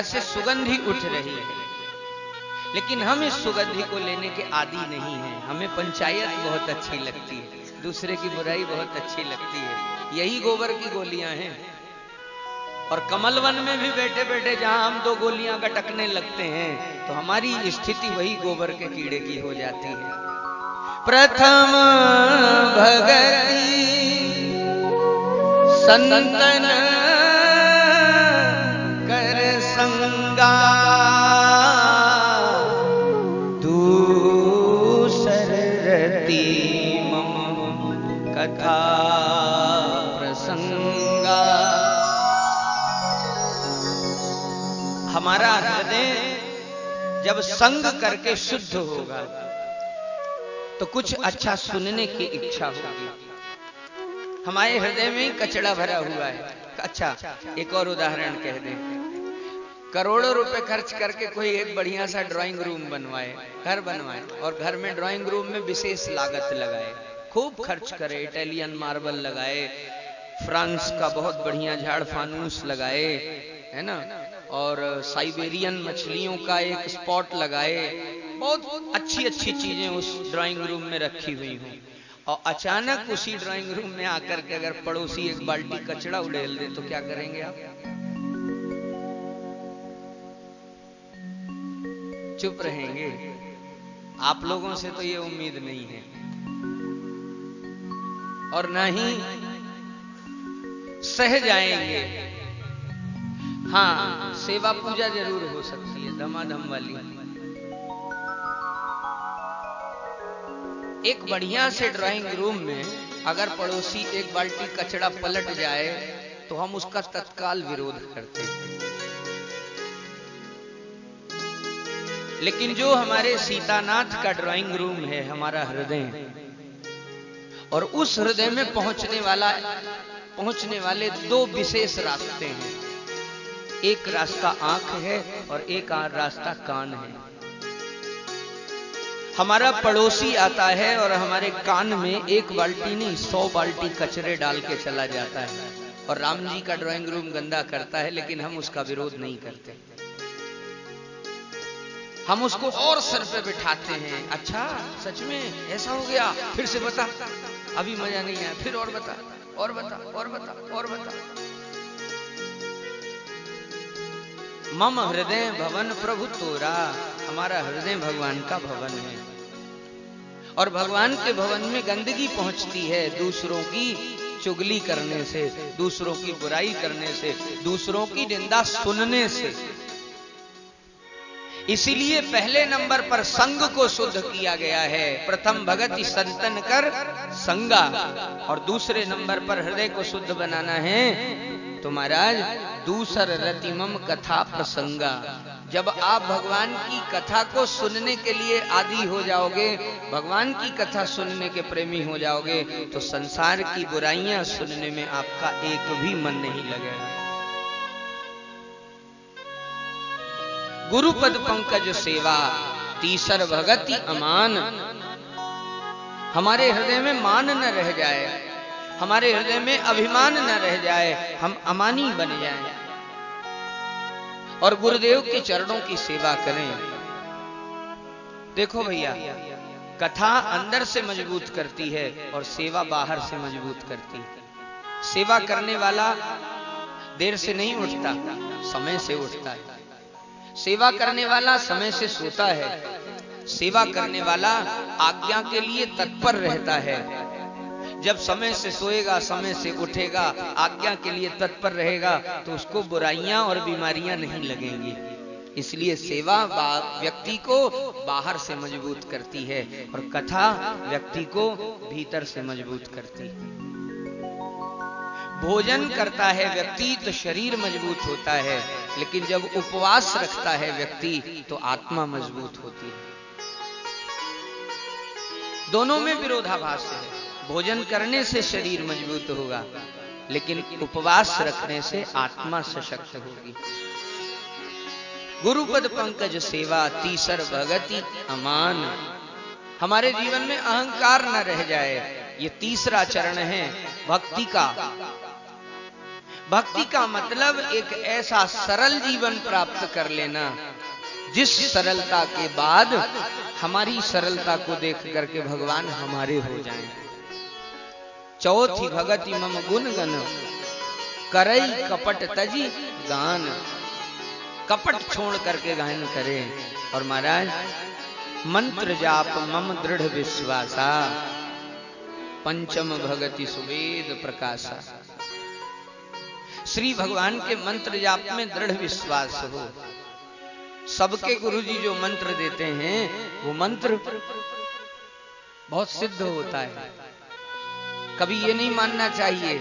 से सुगंधी उठ रही है, लेकिन हम इस सुगंधी को लेने के आदी नहीं हैं। हमें पंचायत बहुत अच्छी लगती है, दूसरे की बुराई बहुत अच्छी लगती है। यही गोबर की गोलियां हैं। और कमल वन में भी बैठे बैठे जहां हम दो गोलियां गटकने लगते हैं तो हमारी स्थिति वही गोबर के कीड़े की हो जाती है। प्रथम भगति संतन कर संगा, दूसर रति मम कथा प्रसंगा। हमारा हृदय जब संग करके शुद्ध होगा तो कुछ अच्छा सुनने की इच्छा होगी। हमारे हृदय में कचड़ा भरा हुआ है। अच्छा, एक और उदाहरण कह दें। करोड़ों रुपए खर्च करके कोई एक बढ़िया सा ड्राइंग रूम बनवाए, घर बनवाए, और घर में ड्राइंग रूम में विशेष लागत लगाए, खूब खर्च करे, इटालियन मार्बल लगाए, फ्रांस का बहुत बढ़िया झाड़ फानूस लगाए, है ना, और साइबेरियन मछलियों का एक स्पॉट लगाए, बहुत अच्छी अच्छी चीजें उस ड्राइंग रूम में रखी हुई हूं। और अचानक उसी ड्राइंग रूम में आकर के अगर पड़ोसी एक बाल्टी कचड़ा उड़ेल दे तो क्या करेंगे आप? चुप रहेंगे? आप लोगों से तो ये उम्मीद नहीं है, और ना ही सह जाएंगे। हाँ, सेवा पूजा जरूर हो सकती है, धमाधम वाली। एक बढ़िया से ड्राइंग रूम में अगर पड़ोसी एक बाल्टी कचड़ा पलट जाए तो हम उसका तत्काल विरोध करते हैं। लेकिन जो हमारे सीतानाथ का ड्राइंग रूम है, हमारा हृदय, और उस हृदय में पहुंचने वाले दो विशेष रास्ते हैं। एक रास्ता आंख है और एक रास्ता कान है। हमारा पड़ोसी आता है और हमारे कान में एक बाल्टी नहीं 100 बाल्टी कचरे डाल के चला जाता है, और राम जी का ड्राइंग रूम गंदा करता है, लेकिन हम उसका विरोध नहीं करते। हम उसको और सर पे बिठाते हैं। अच्छा, सच में ऐसा हो गया? फिर से बता, अभी मजा नहीं आया, फिर और बता, और बता, और बता, और बता। मम हृदय भवन प्रभु तोरा। हमारा हृदय भगवान का भवन है, और भगवान के भवन में गंदगी पहुंचती है दूसरों की चुगली करने से, दूसरों की बुराई करने से, दूसरों की निंदा सुनने से। इसीलिए पहले नंबर पर संग को शुद्ध किया गया है। प्रथम भगति संतन कर संगा, और दूसरे नंबर पर हृदय को शुद्ध बनाना है तो महाराज दूसर रतिमम कथा प्रसंगा। जब आप भगवान की कथा को सुनने के लिए आदी हो जाओगे, भगवान की कथा सुनने के प्रेमी हो जाओगे, तो संसार की बुराइयां सुनने में आपका एक भी मन नहीं लगेगा। गुरुपद पंकज सेवा तीसर भगति अमान। हमारे हृदय में मान न रह जाए, हमारे हृदय में अभिमान न रह जाए, हम अमानी बन जाएं और गुरुदेव के चरणों की सेवा करें। देखो भैया, कथा अंदर से मजबूत करती है और सेवा बाहर से मजबूत करती है। सेवा करने वाला देर से नहीं उठता, समय से उठता है। सेवा करने वाला समय से सोता है। सेवा करने वाला आज्ञा के लिए तत्पर रहता है। जब समय से सोएगा, समय से उठेगा, आज्ञा के लिए तत्पर रहेगा, तो उसको बुराइयां और बीमारियां नहीं लगेंगी। इसलिए सेवा व्यक्ति को बाहर से मजबूत करती है और कथा व्यक्ति को भीतर से मजबूत करती है। भोजन करता है व्यक्ति तो शरीर मजबूत होता है, लेकिन जब उपवास रखता है व्यक्ति तो आत्मा मजबूत होती है। दोनों में विरोधाभास है। भोजन करने से शरीर मजबूत होगा, लेकिन उपवास रखने से आत्मा सशक्त होगी। गुरुपद पंकज सेवा तीसर भगति अमान। हमारे जीवन में अहंकार न रह जाए, ये तीसरा चरण है भक्ति का। भक्ति का मतलब एक ऐसा सरल जीवन प्राप्त कर लेना जिस सरलता के बाद हमारी सरलता को देख करके भगवान हमारे हो जाएं। चौथी भगति मम गुण गन करई कपट तजी गान। कपट छोड़ करके गायन करे। और महाराज मंत्र जाप मम दृढ़ विश्वासा पंचम भगति सुवेद प्रकाशा। श्री भगवान के मंत्र जाप में दृढ़ विश्वास हो। सबके गुरुजी जो मंत्र देते हैं वो मंत्र बहुत सिद्ध होता है। कभी ये नहीं मानना चाहिए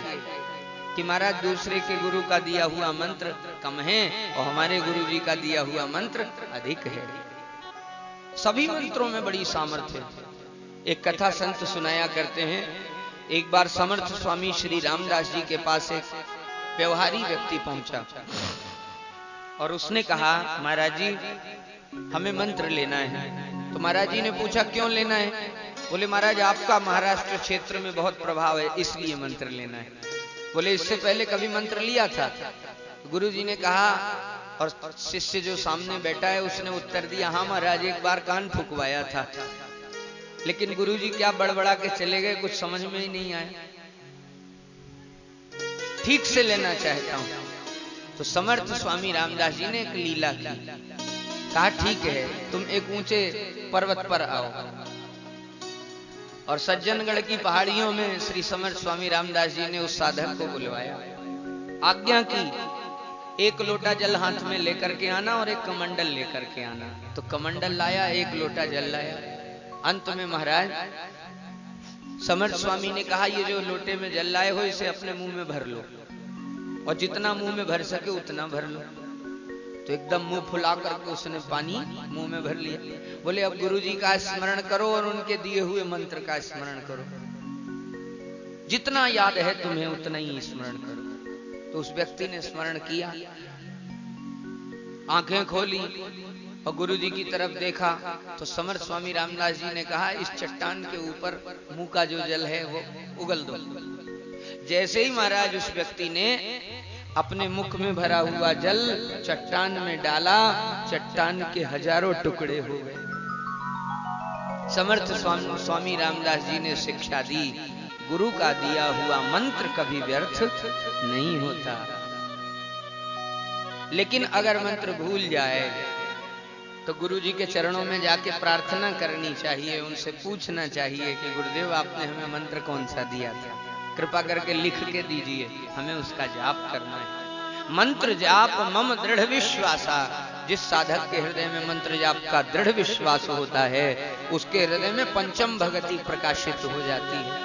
कि महाराज दूसरे के गुरु का दिया हुआ मंत्र कम है और हमारे गुरुजी का दिया हुआ मंत्र अधिक है। सभी मंत्रों में बड़ी सामर्थ्य है। एक कथा संत सुनाया करते हैं। एक बार समर्थ स्वामी श्री रामदास जी के पास एक व्यवहारी व्यक्ति पहुंचा और उसने कहा, महाराज जी हमें मंत्र लेना है। तो महाराज जी ने पूछा, क्यों लेना है? बोले, महाराज आपका महाराष्ट्र क्षेत्र में बहुत प्रभाव है इसलिए मंत्र लेना है। बोले, इससे पहले कभी मंत्र लिया था? गुरु जी ने कहा, और शिष्य जो सामने बैठा है उसने उत्तर दिया, हाँ महाराज एक बार कान फुकवाया था, लेकिन गुरु जी क्या बड़बड़ा के चले गए, कुछ समझ में ही नहीं आया। ठीक से लेना चाहता हूं। तो समर्थ स्वामी रामदास जी ने एक लीला की। कहा, ठीक है तुम एक ऊंचे पर्वत पर आओ। और सज्जनगढ़ की पहाड़ियों में श्री समर्थ स्वामी रामदास जी ने उस साधक को बुलवाया। आज्ञा की, एक लोटा जल हाथ में लेकर के आना और एक कमंडल लेकर के आना। तो कमंडल लाया, एक लोटा जल लाया। अंत में महाराज समर्थ स्वामी ने कहा, ये जो लोटे में जल लाए हो इसे अपने मुंह में भर लो और जितना मुंह में भर सके उतना भर लो। तो एकदम मुंह फुला करके उसने पानी मुंह में भर लिया। बोले, अब गुरुजी का स्मरण करो और उनके दिए हुए मंत्र का स्मरण करो, जितना याद है तुम्हें उतना ही स्मरण करो। तो उस व्यक्ति ने स्मरण किया, आंखें खोली और गुरुजी की तरफ देखा। तो समर्थ स्वामी रामदास जी ने कहा, इस चट्टान के ऊपर मुंह का जो जल है वो उगल दो। जैसे ही महाराज उस व्यक्ति ने अपने मुख में भरा हुआ जल चट्टान में डाला, चट्टान के हजारों टुकड़े हो गए। समर्थ स्वामी रामदास जी ने शिक्षा दी, गुरु का दिया हुआ मंत्र कभी व्यर्थ नहीं होता। लेकिन अगर मंत्र भूल जाए तो गुरु जी के चरणों में जाके प्रार्थना करनी चाहिए, उनसे पूछना चाहिए कि गुरुदेव आपने हमें मंत्र कौन सा दिया था, कृपा करके लिख के दीजिए, हमें उसका जाप करना है। मंत्र जाप मम दृढ़ विश्वासा। जिस साधक के हृदय में मंत्र जाप का दृढ़ विश्वास होता है उसके हृदय में पंचम भगति प्रकाशित हो जाती है।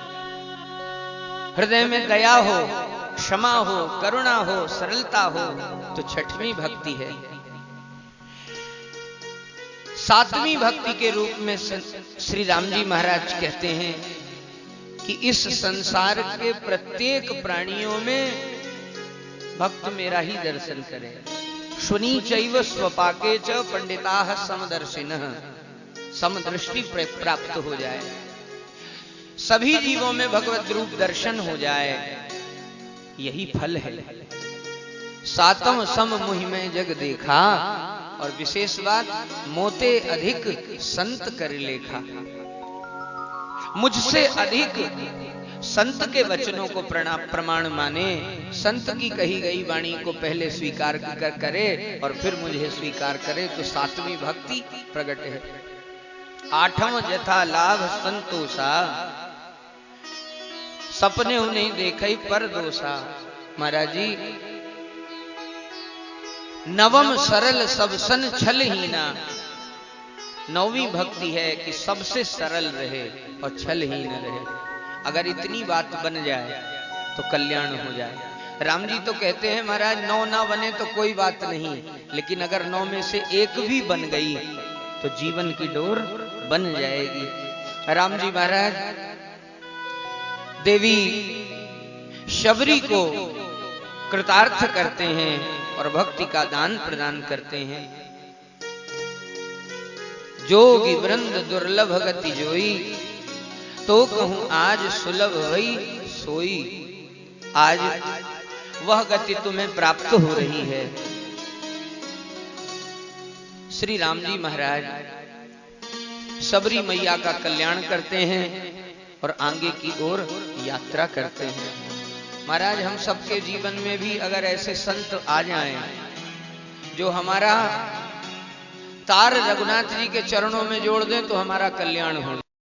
हृदय में दया हो, क्षमा हो, करुणा हो, सरलता हो तो छठवीं भक्ति है। सातवीं भक्ति के रूप में श्री राम जी महाराज कहते हैं कि इस संसार के प्रत्येक प्राणियों में भक्त मेरा ही दर्शन करे। शुनी चैव स्वपाके च पंडिताः समदर्शिनः। समदृष्टि प्राप्त हो जाए, सभी जीवों में भगवत रूप दर्शन हो जाए, यही फल है। सातम सम मुहि में जग देखा। और विशेष बात, मोते अधिक संत कर लेखा। मुझसे अधिक संत के वचनों को प्रमाण माने, संत की कही गई वाणी को पहले स्वीकार करे और फिर मुझे स्वीकार करे, तो सातवीं भक्ति प्रकट है। आठवां यथा लाभ संतोषा, सपने उन्हें देखे पर दोषा। महाराज जी, नवम सरल सब सन छलहीना। नौवीं भक्ति है कि सबसे सरल रहे और छलहीन रहे। अगर इतनी बात बन जाए तो कल्याण हो जाए। राम जी तो कहते हैं महाराज 9 ना बने तो कोई बात नहीं, लेकिन अगर 9 में से एक भी बन गई तो जीवन की डोर बन जाएगी। राम जी महाराज देवी शबरी को कृतार्थ करते हैं और भक्ति का दान प्रदान करते हैं। जोगी वृंद दुर्लभ गति जोई, तो कहूं आज सुलभ भई सोई। आज वह गति तुम्हें प्राप्त हो रही है। श्री राम जी महाराज सबरी मैया का कल्याण करते हैं और आगे की ओर यात्रा करते हैं। महाराज हम सबके जीवन में भी अगर ऐसे संत आ जाएं जो हमारा तार रघुनाथ जी के चरणों में जोड़ दें तो हमारा कल्याण हो।